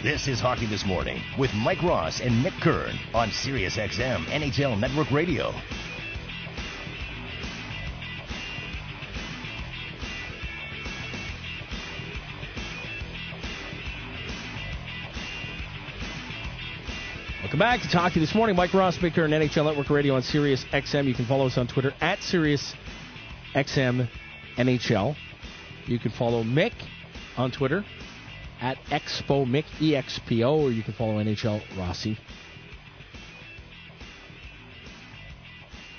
This is Hockey This Morning with Mike Ross and Mick Kern on Sirius XM NHL Network Radio. Welcome back to Hockey This Morning. Mike Ross, Mick Kern, NHL Network Radio on Sirius XM. You can follow us on Twitter at Sirius XM NHL. You can follow Mick on Twitter at Expo Mick, EXPO, or you can follow NHL Rossi.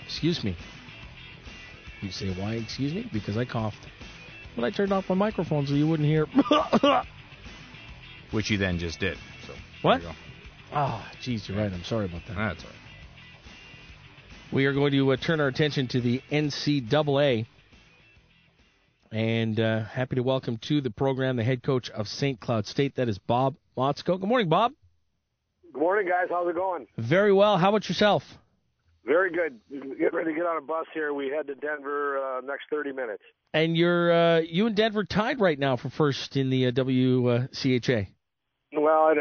Excuse me. You say, why excuse me? Because I coughed. But I turned off my microphone so you wouldn't hear. Which you then just did. So what? There you go. Oh, geez, you're right. I'm sorry about that. That's all right. We are going to turn our attention to the NCAA. And happy to welcome to the program the head coach of St. Cloud State. That is Bob Motzko. Good morning, Bob. Good morning, guys. How's it going? Very well. How about yourself? Very good. Get ready to get on a bus here. We head to Denver next 30 minutes. And you and Denver tied right now for first in the WCHA. Well,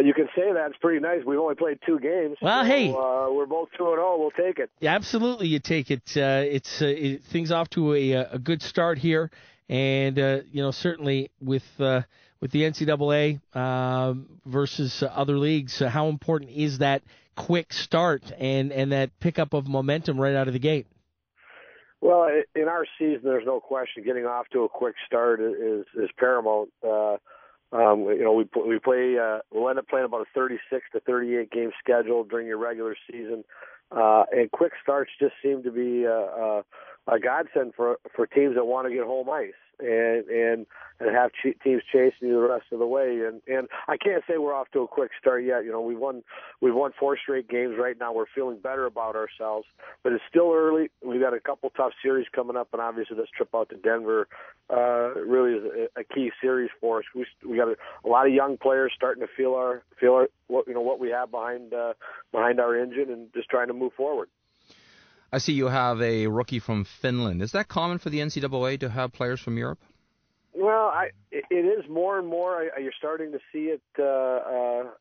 you can say that. It's pretty nice. We've only played 2 games. Well, so, hey. We're both 2-0. We'll take it. Yeah, absolutely, you take it. Things off to a good start here. And, certainly with the NCAA versus other leagues, how important is that quick start and that pickup of momentum right out of the gate? Well, in our season, there's no question getting off to a quick start is paramount. We play. We'll end up playing about a 36 to 38 game schedule during your regular season, and quick starts just seem to be a godsend for teams that want to get home ice and have teams chasing you the rest of the way. And I can't say we're off to a quick start yet. We've won 4 straight games right now. We're feeling better about ourselves, but it's still early. We've got a couple tough series coming up, and obviously this trip out to Denver really is a key series for us. We got a lot of young players starting to feel our what we have behind our engine, and just trying to move forward. I see you have a rookie from Finland. Is that common for the NCAA to have players from Europe? Well, it is more and more. You're starting to see it. We're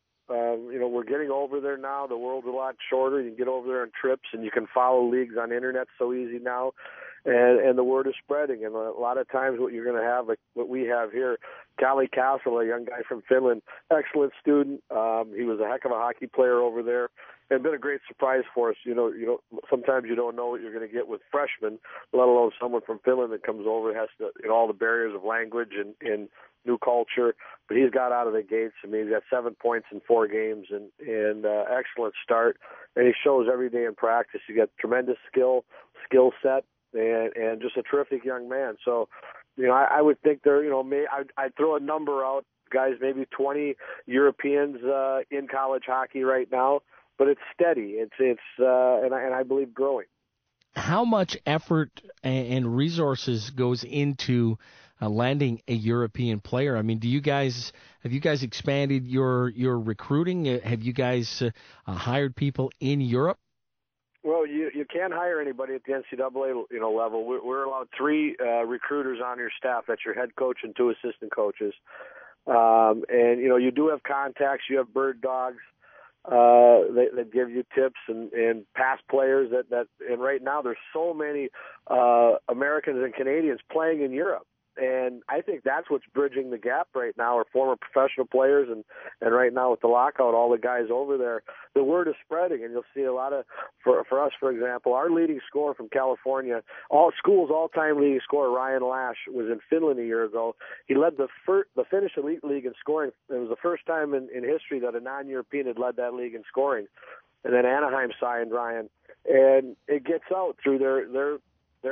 getting over there now. The world's a lot shorter. You can get over there on trips, and you can follow leagues on internet so easy now. And the word is spreading. And a lot of times what you're going to have, like what we have here, Kalle Castle, a young guy from Finland, excellent student. He was a heck of a hockey player over there. And been a great surprise for us. Sometimes you don't know what you're going to get with freshmen, let alone someone from Finland that comes over, has to, all the barriers of language and new culture. But he's got out of the gates. I mean, he's got 7 points in 4 games and excellent start. And he shows every day in practice. He got tremendous skill set, and just a terrific young man. So, I would think I'd throw a number out, guys, maybe 20 Europeans in college hockey right now. But it's steady. And I believe growing. How much effort and resources goes into landing a European player? I mean, have you guys expanded your recruiting? Have you guys hired people in Europe? Well, you can't hire anybody at the NCAA level. We're allowed 3 recruiters on your staff. That's your head coach and 2 assistant coaches. And you do have contacts. You have bird dogs. That give you tips and past players that and right now there's so many Americans and Canadians playing in Europe, and I think that's what's bridging the gap right now, are former professional players, and right now with the lockout, all the guys over there, the word is spreading, and you'll see a lot of, for us, for example, our leading scorer from California, all-time leading scorer, Ryan Lash, was in Finland a year ago. He led the Finnish Elite League in scoring. It was the first time in history that a non-European had led that league in scoring. And then Anaheim signed Ryan. And it gets out through their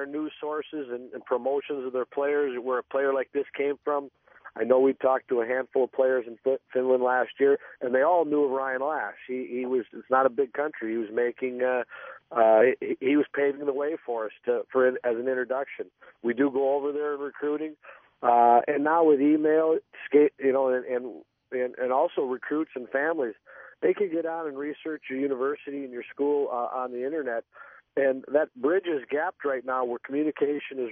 news sources and promotions of their players, where a player like this came from. I know we talked to a handful of players in Finland last year, and they all knew of Ryan Lash. It's not a big country. He was making, he was paving the way for us as an introduction. We do go over there in recruiting, and now with email, and also recruits and families, they can get out and research your university and your school on the internet. And that bridge is gapped right now, where communication is,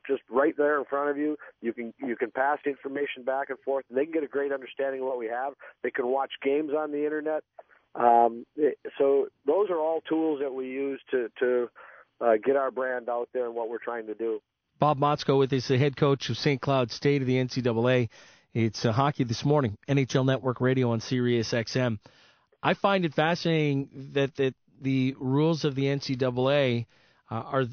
just right there in front of you. You can pass information back and forth, and they can get a great understanding of what we have. They can watch games on the internet. So those are all tools that we use to get our brand out there and what we're trying to do. Bob Motzko with us, the head coach of St. Cloud State of the NCAA. It's Hockey This Morning, NHL Network Radio on Sirius XM. I find it fascinating that the rules of the NCAA are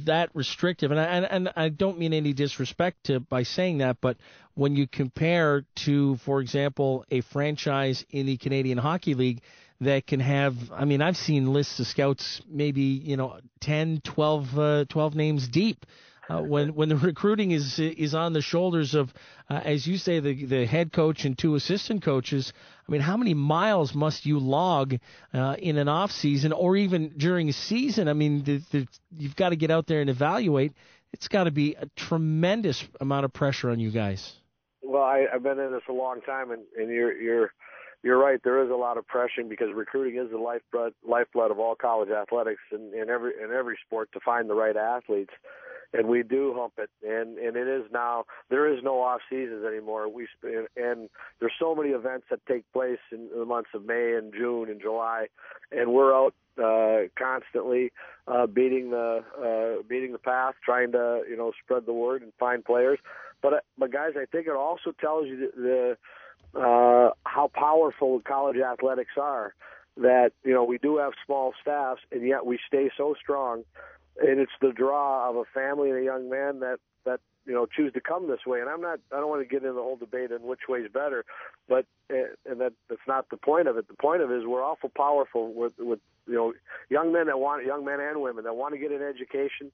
that restrictive, and I don't mean any disrespect by saying that, but when you compare to, for example, a franchise in the Canadian Hockey League that can have, I mean, I've seen lists of scouts maybe 10, 12 names deep. When the recruiting is on the shoulders of, as you say, the head coach and two assistant coaches, I mean, how many miles must you log in an off season or even during a season? I mean, you've got to get out there and evaluate. It's got to be a tremendous amount of pressure on you guys. Well, I've been in this a long time, and you're right. There is a lot of pressure because recruiting is the lifeblood of all college athletics and in every sport to find the right athletes. And we do hump it, and it is now. There is no off seasons anymore. And there's so many events that take place in the months of May and June and July, and we're out constantly beating the path, trying to spread the word and find players. But guys, I think it also tells you how powerful college athletics are. That we do have small staffs, and yet we stay so strong. And it's the draw of a family and a young man that choose to come this way. And I don't want to get into the whole debate on which way is better, but that's not the point of it. The point of it is we're awful powerful with young men and women that want to get an education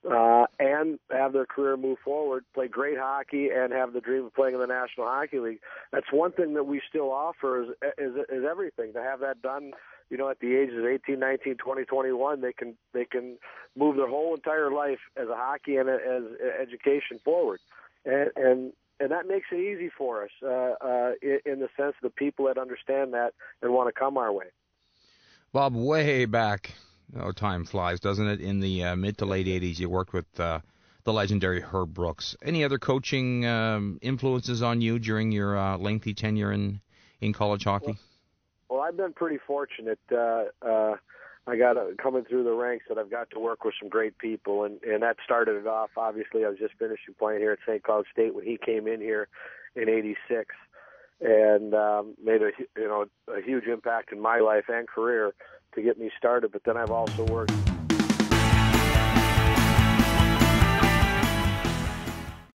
and have their career move forward, play great hockey, and have the dream of playing in the National Hockey League. That's one thing that we still offer is everything. To have that done, at the ages of 18, 19, 20, 21, they can move their whole entire life as a hockey and as education forward, and that makes it easy for us in the sense of the people that understand that and want to come our way. Bob, way back, time flies, doesn't it? In the mid to late 80s, you worked with the legendary Herb Brooks. Any other coaching influences on you during your lengthy tenure in college hockey? Well, I've been pretty fortunate. I got coming through the ranks that I've got to work with some great people, and that started it off. Obviously, I was just finishing playing here at St. Cloud State when he came in here in '86, and made a huge impact in my life and career to get me started. But then I've also worked